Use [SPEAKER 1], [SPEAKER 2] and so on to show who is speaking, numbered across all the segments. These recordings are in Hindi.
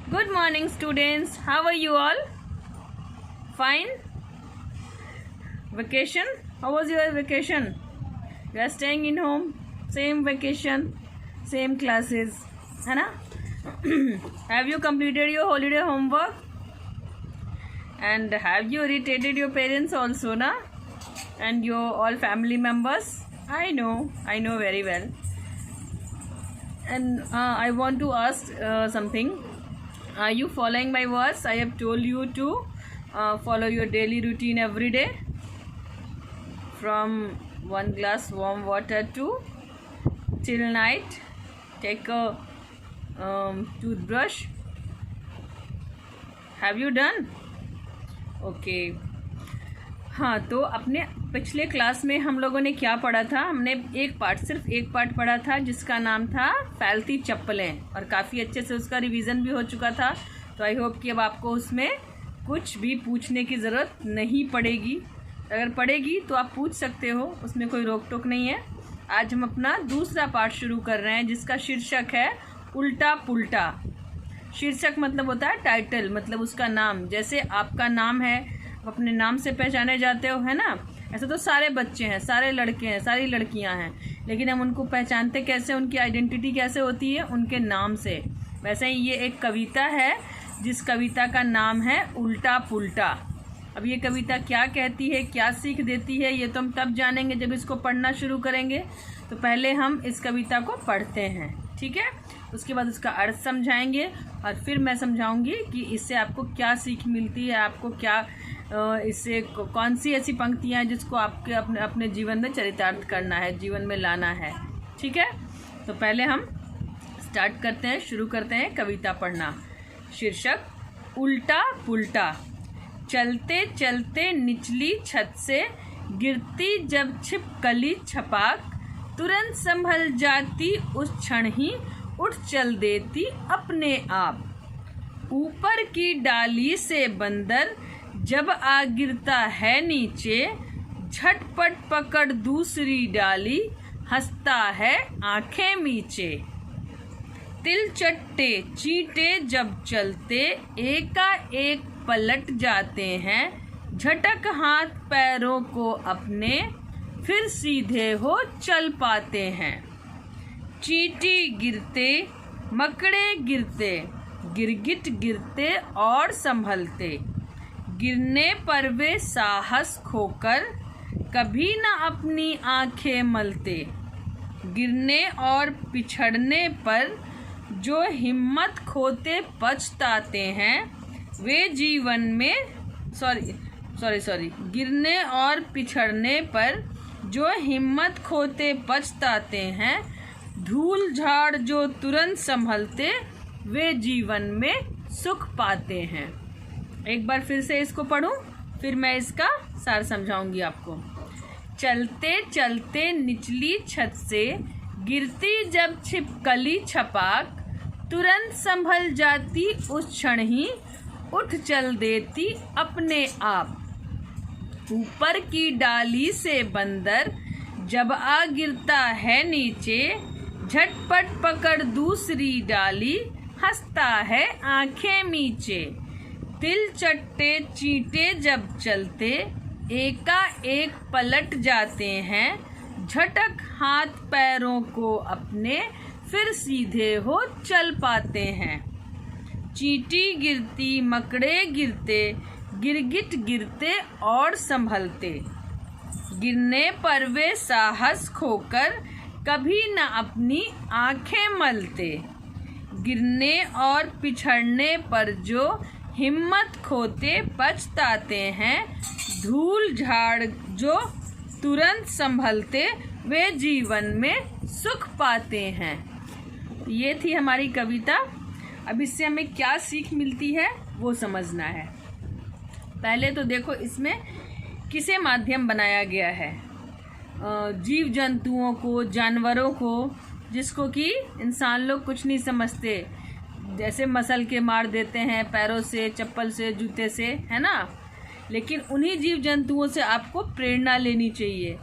[SPEAKER 1] Good morning, students. How are you all? Fine? Vacation? How was your vacation? You are staying in home? Same vacation, same classes, है ना? Have you completed your holiday homework? And have you irritated your parents also, na? And your all family members? I know very well. And I want to ask something. Are you following my words? I have told you to follow your daily routine every day. From 1 glass warm water to till night. Take a toothbrush. Have you done? Okay. हाँ, तो अपने पिछले क्लास में हम लोगों ने क्या पढ़ा था? हमने सिर्फ एक पार्ट पढ़ा था जिसका नाम था फैलती चप्पलें, और काफ़ी अच्छे से उसका रिवीजन भी हो चुका था। तो आई होप कि अब आपको उसमें कुछ भी पूछने की ज़रूरत नहीं पड़ेगी। अगर पड़ेगी तो आप पूछ सकते हो, उसमें कोई रोक टोक नहीं है। आज हम अपना दूसरा पार्ट शुरू कर रहे हैं जिसका शीर्षक है उल्टा पुल्टा। शीर्षक मतलब होता है टाइटल, मतलब उसका नाम। जैसे आपका नाम है, अपने नाम से पहचाने जाते हो, है ना? ऐसे तो सारे बच्चे हैं, सारे लड़के हैं, सारी लड़कियां हैं, लेकिन हम उनको पहचानते कैसे, उनकी आइडेंटिटी कैसे होती है? उनके नाम से। वैसे ही ये एक कविता है जिस कविता का नाम है उल्टा पुल्टा। अब ये कविता क्या कहती है, क्या सीख देती है, ये तो हम तब जानेंगे जब इसको पढ़ना शुरू करेंगे। तो पहले हम इस कविता को पढ़ते हैं, ठीक है? उसके बाद उसका अर्थ समझाएंगे और फिर मैं समझाऊंगी कि इससे आपको क्या सीख मिलती है, आपको क्या इससे कौन सी ऐसी पंक्तियाँ हैं जिसको आपके अपने जीवन में चरितार्थ करना है, जीवन में लाना है, ठीक है? तो पहले हम स्टार्ट करते हैं, शुरू करते हैं कविता पढ़ना। शीर्षक उल्टा पुल्टा। चलते चलते निचली छत से गिरती जब छिपकली छपाक, तुरंत संभल जाती उस क्षण ही, उठ चल देती अपने आप। ऊपर की डाली से बंदर जब आ गिरता है नीचे, झटपट पकड़ दूसरी डाली, हंसता है आंखें मीचे। तिल चट्टे चींटे जब चलते एकाएक पलट जाते हैं, झटक हाथ पैरों को अपने फिर सीधे हो चल पाते हैं। चींटी गिरते मकड़े गिरते, गिरगिट गिरते और संभलते, गिरने पर वे साहस खोकर कभी न अपनी आंखें मलते। गिरने और पिछड़ने पर जो हिम्मत खोते पछताते हैं, वे जीवन में गिरने और पिछड़ने पर जो हिम्मत खोते पछताते हैं, धूल झाड़ जो तुरंत संभलते, वे जीवन में सुख पाते हैं। एक बार फिर से इसको पढ़ूं, फिर मैं इसका सार समझाऊंगी आपको। चलते चलते निचली छत से गिरती जब छिपकली छपाक, तुरंत संभल जाती उस क्षण ही, उठ चल देती अपने आप। ऊपर की डाली से बंदर जब आ गिरता है नीचे, झटपट पकड़ दूसरी डाली, हंसता है आंखें मीचे। तिल चट्टे चींटे जब चलते एकाएक पलट जाते हैं, झटक हाथ पैरों को अपने फिर सीधे हो चल पाते हैं। चींटी गिरती मकड़े गिरते, गिरगिट गिरते और संभलते, गिरने पर वे साहस खोकर कभी न अपनी आंखें मलते। गिरने और पिछड़ने पर जो हिम्मत खोते पछताते हैं, धूल झाड़ जो तुरंत संभलते, वे जीवन में सुख पाते हैं। ये थी हमारी कविता। अब इससे हमें क्या सीख मिलती है वो समझना है। पहले तो देखो इसमें किसे माध्यम बनाया गया है, जीव जंतुओं को, जानवरों को, जिसको कि इंसान लोग कुछ नहीं समझते, जैसे मसल के मार देते हैं पैरों से, चप्पल से, जूते से, है ना? लेकिन उन्हीं जीव जंतुओं से आपको प्रेरणा लेनी चाहिए।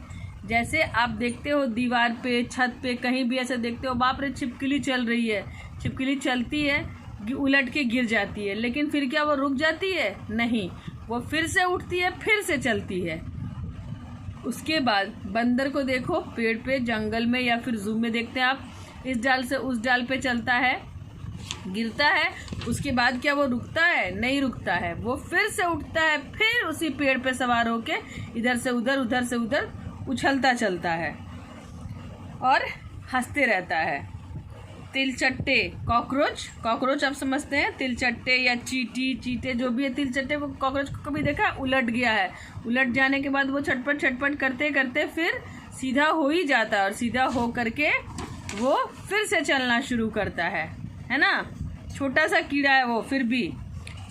[SPEAKER 1] जैसे आप देखते हो दीवार पे, छत पे, कहीं भी ऐसे देखते हो, बाप रे छिपकली चल रही है, छिपकली चलती है, उलट के गिर जाती है, लेकिन फिर क्या वो रुक जाती है? नहीं, वो फिर से उठती है, फिर से चलती है। उसके बाद बंदर को देखो, पेड़ पे, जंगल में या फिर जू में देखते हैं आप, इस डाल से उस डाल पे चलता है, गिरता है, उसके बाद क्या वो रुकता है? नहीं रुकता है, वो फिर से उठता है, फिर उसी पेड़ पे सवार होके इधर से उधर, उधर से उधर उछलता चलता है और हंसते रहता है। तिलचट्टे, कॉकरोच, कॉकरोच आप समझते हैं, तिलचट्टे या चींटी, चींटे जो भी है, तिलचट्टे वो कॉकरोच को कभी देखा? उलट गया है, उलट जाने के बाद वो छटपट छटपट करते करते फिर सीधा हो ही जाता है और सीधा हो करके वो फिर से चलना शुरू करता है ना। छोटा सा कीड़ा है वो, फिर भी।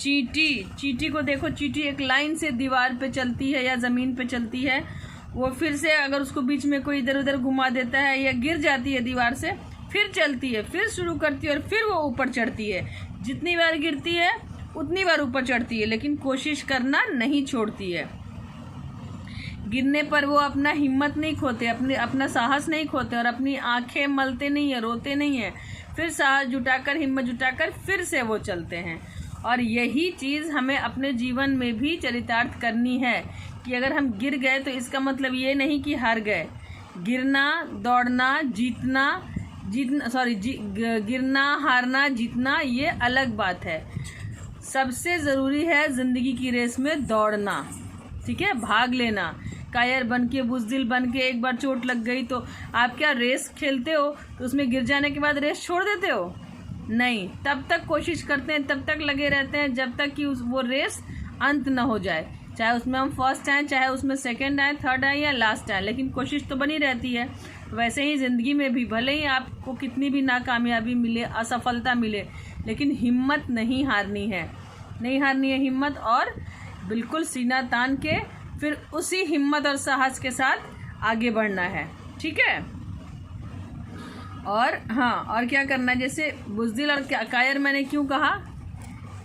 [SPEAKER 1] चींटी, चींटी को देखो, चींटी एक लाइन से दीवार पे चलती है या ज़मीन पे चलती है, वो फिर से अगर उसको बीच में कोई इधर उधर घुमा देता है या गिर जाती है दीवार से, फिर चलती है, फिर शुरू करती है और फिर वो ऊपर चढ़ती है। जितनी बार गिरती है उतनी बार ऊपर चढ़ती है, लेकिन कोशिश करना नहीं छोड़ती है। गिरने पर वो अपना हिम्मत नहीं खोते, अपना साहस नहीं खोते और अपनी आंखें मलते नहीं है, रोते नहीं है, फिर साहस जुटाकर, हिम्मत जुटाकर फिर से वो चलते हैं। और यही चीज़ हमें अपने जीवन में भी चरितार्थ करनी है कि अगर हम गिर गए तो इसका मतलब ये नहीं कि हार गए। गिरना, दौड़ना, गिरना, हारना, जीतना ये अलग बात है। सबसे ज़रूरी है ज़िंदगी की रेस में दौड़ना, ठीक है, भाग लेना। कायर बन के, बुज़दिल बन के एक बार चोट लग गई तो आप क्या रेस खेलते हो तो उसमें गिर जाने के बाद रेस छोड़ देते हो? नहीं, तब तक कोशिश करते हैं, तब तक लगे रहते हैं जब तक कि वो रेस अंत न हो जाए। चाहे उसमें हम फर्स्ट आएँ, चाहे उसमें सेकंड आएँ, थर्ड आएँ या लास्ट आएँ, लेकिन कोशिश तो बनी रहती है। वैसे ही ज़िंदगी में भी भले ही आपको कितनी भी नाकामयाबी मिले, असफलता मिले, लेकिन हिम्मत नहीं हारनी है, नहीं हारनी है हिम्मत, और बिल्कुल सीना तान के फिर उसी हिम्मत और साहस के साथ आगे बढ़ना है, ठीक है। और हाँ, और क्या करना है, जैसे बुज़दिल और कायर मैंने क्यों कहा,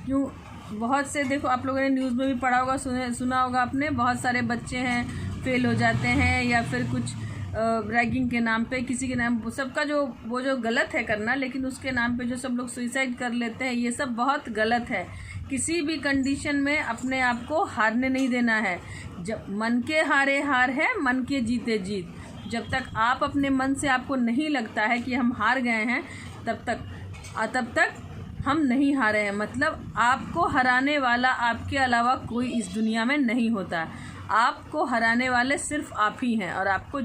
[SPEAKER 1] क्यों, बहुत से देखो आप लोगों ने न्यूज़ में भी पढ़ा होगा, सुना होगा आपने, बहुत सारे बच्चे हैं फेल हो जाते हैं या फिर कुछ रैगिंग के नाम पे, किसी के नाम, सबका वो जो गलत है करना, लेकिन उसके नाम पे जो सब लोग सुसाइड कर लेते हैं, ये सब बहुत गलत है। किसी भी कंडीशन में अपने आप को हारने नहीं देना है। जब मन के हारे हार है, मन के जीते जीत। जब तक आप अपने मन से आपको नहीं लगता है कि हम हार गए हैं, तब तक हम नहीं हारे हैं। मतलब आपको हराने वाला आपके अलावा कोई इस दुनिया में नहीं होता। आपको हराने वाले सिर्फ आप ही हैं और आपको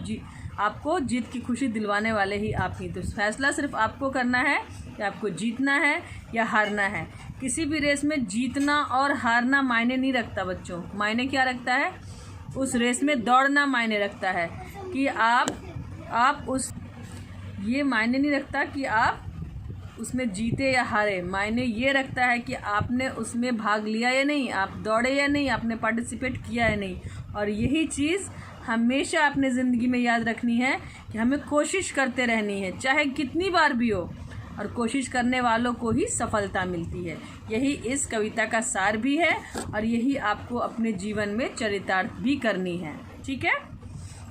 [SPEAKER 1] जीत की खुशी दिलवाने वाले ही आप ही। तो फैसला सिर्फ आपको करना है कि आपको जीतना है या हारना है। किसी भी रेस में जीतना और हारना मायने नहीं रखता बच्चों। मायने क्या रखता है? उस रेस में दौड़ना मायने रखता है कि ये मायने नहीं रखता कि आप उसमें जीते या हारे। मायने ये रखता है कि आपने उसमें भाग लिया या नहीं, आप दौड़े या नहीं, आपने पार्टिसिपेट किया या नहीं। और यही चीज़ हमेशा अपने ज़िंदगी में याद रखनी है कि हमें कोशिश करते रहनी है, चाहे कितनी बार भी हो, और कोशिश करने वालों को ही सफलता मिलती है। यही इस कविता का सार भी है और यही आपको अपने जीवन में चरितार्थ भी करनी है, ठीक है।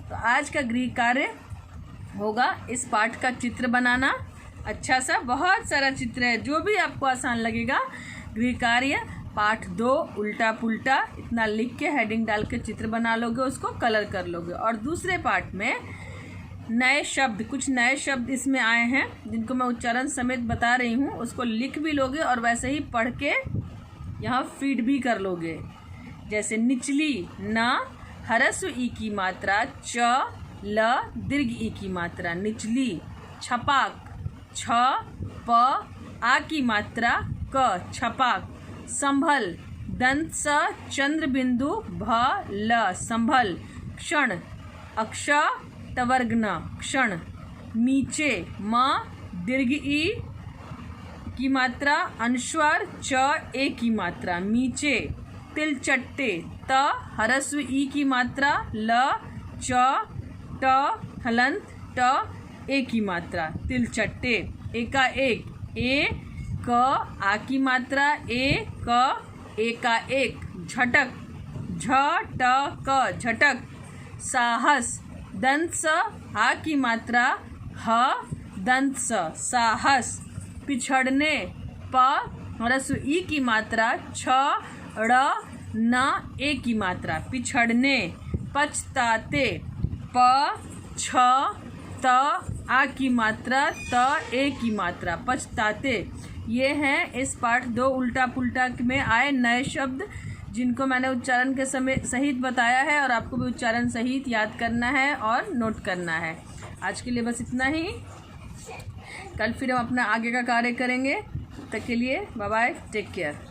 [SPEAKER 1] तो आज का गृह कार्य होगा इस पाठ का चित्र बनाना। अच्छा सा बहुत सारा चित्र है, जो भी आपको आसान लगेगा। गृह कार्य पाठ 2 उल्टा पुल्टा इतना लिख के हेडिंग डाल के चित्र बना लोगे, उसको कलर कर लोगे। और दूसरे पाठ में नए शब्द, कुछ नए शब्द इसमें आए हैं जिनको मैं उच्चारण समेत बता रही हूँ, उसको लिख भी लोगे और वैसे ही पढ़ के यहाँ फीड भी कर लोगे। जैसे निचली न हरस्व ई की मात्रा, च ल दीर्घ ई की मात्रा निचली। छपाक छ प आ की मात्रा क छपाक। संभल दंत स चंद्र बिंदु भ ल संभल। क्षण अक्ष तवर्गन क्षण। नीचे म दीर्घ ई की मात्रा अनुस्वार च ए की मात्रा नीचे। तिलचट्टे त हरस्व ई की मात्रा ल च ट हलंत ट ए की मात्रा तिलचट्टे। एका एक ए क आ की मात्रा ए क एका एक। झटक झ ट क झटक। साहस दंत स हा की मात्रा ह दंत स साहस। पिछड़ने प ह्रस्व ई की मात्रा, छ ड़ न ए की मात्रा, पिछड़ने, पछताते, प छ त आ की मात्रा, त ए की मात्रा, पछताते। ये हैं इस पाठ 2 उल्टा पुल्टा में आए नए शब्द, जिनको मैंने उच्चारण के समय सहित बताया है, और आपको भी उच्चारण सहित याद करना है और नोट करना है। आज के लिए बस इतना ही। कल फिर हम अपना आगे का कार्य करेंगे। तब तक के लिए बाय बाय, टेक केयर।